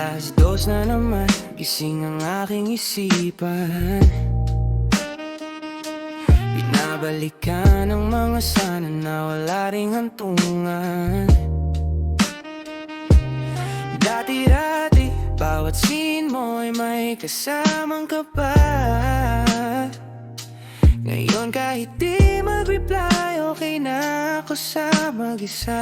Alas 2 na naman, gising ang aking isipan. Binabalikan ang mga sana na wala ring hantungan. Dati-dati, bawat scene mo'y may kasamang ka pa. Ngayon kahit di mag-reply, okay na ako sa mag-isa.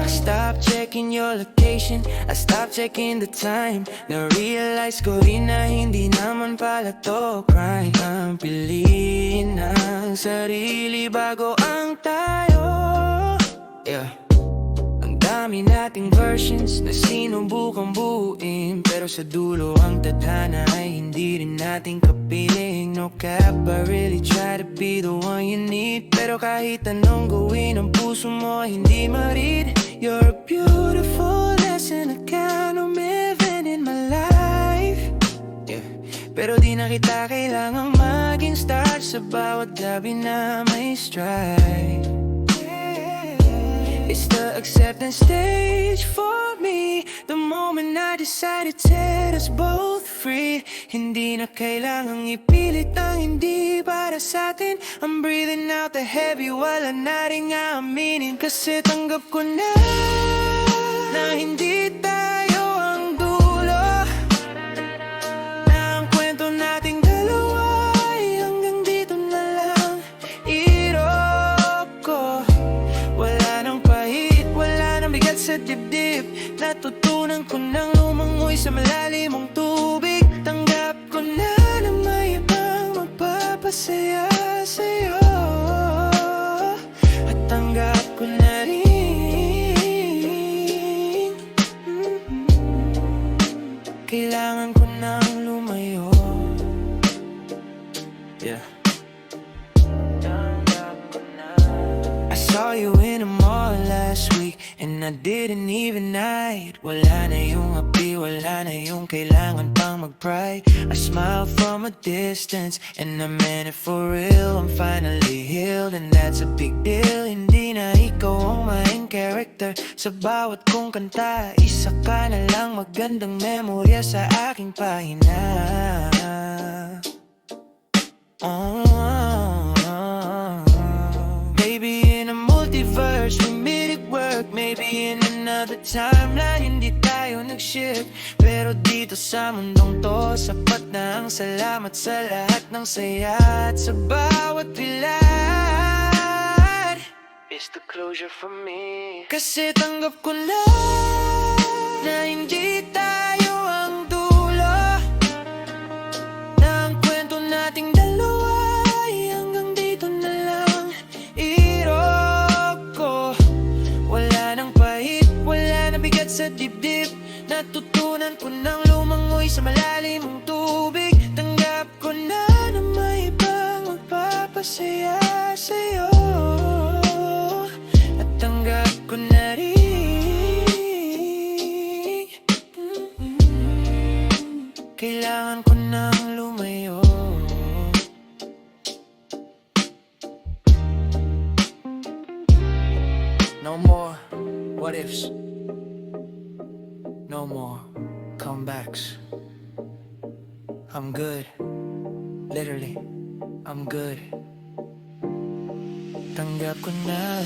I stopped checking your location, I stopped checking the time. Na-realize ko rin na hindi naman pala to crime. Ang piliin ng sarili bago ang tayo. Yeah. Ang dami nating versions na sinubukang buuin, pero sa dulo ang tadhana ay hindi rin natin kapiling. No cap, I really try to be the one you need, pero kahit anong gawin ang puso mo ay hindi ma-read. You're a beautiful lesson I can't omit in my life. Yeah. Pero di na kita kailangang maging star sa bawat gabi na may strike. It's the acceptance stage for me. The moment I decided to set us both free. Hindi na kailangang ipilit ang hindi para sa atin. I'm breathing out the heavy, wala na rin aaminin. Kasi tanggap ko na hindi tayo ang dulo. Na ang kwento nating dalawa ay hanggang dito na lang. Irop ko, wala nang pahit, wala nang bigat sa dibdib. Natutunan ko nang lumangoy sa malalim mong tubig. Tanggap ko na may ibang magpapasaya sa'yo. At tanggap ko na rin kailangan ko nang lumayo. Yeah. I saw you in the mall last week and I didn't even hide. Wala na yung api, wala na yung kailangan pang mag-pride. I smiled from a distance and I meant it for real. I'm finally healed and that's a big deal. Hindi na ikaw ang main character sa bawat kong kanta. Isa ka na lang magandang memorya sa aking pahina. Maybe in a multiverse we meet at work. Maybe in another timeline hindi tayo nag-ship. Pero dito sa mundong to, sapat na ang salamat sa lahat ng saya. At sa bawat bilad is the closure for me. Kasi tanggap ko na hindi tayo ang dulo. Na ang kwento nating dalawa ay hanggang dito na lang. Irop ko, wala nang pahit, wala nang bigat sa dibdib. Natutunan ko nang lumangoy sa malalim mong tubig. Tanggap ko na may ibang magpapasaya sa'yo. At tanggap ko na rin kailangan ko nang lumayo. No more what ifs, no more comebacks. I'm good, literally, I'm good. Tanggap ko na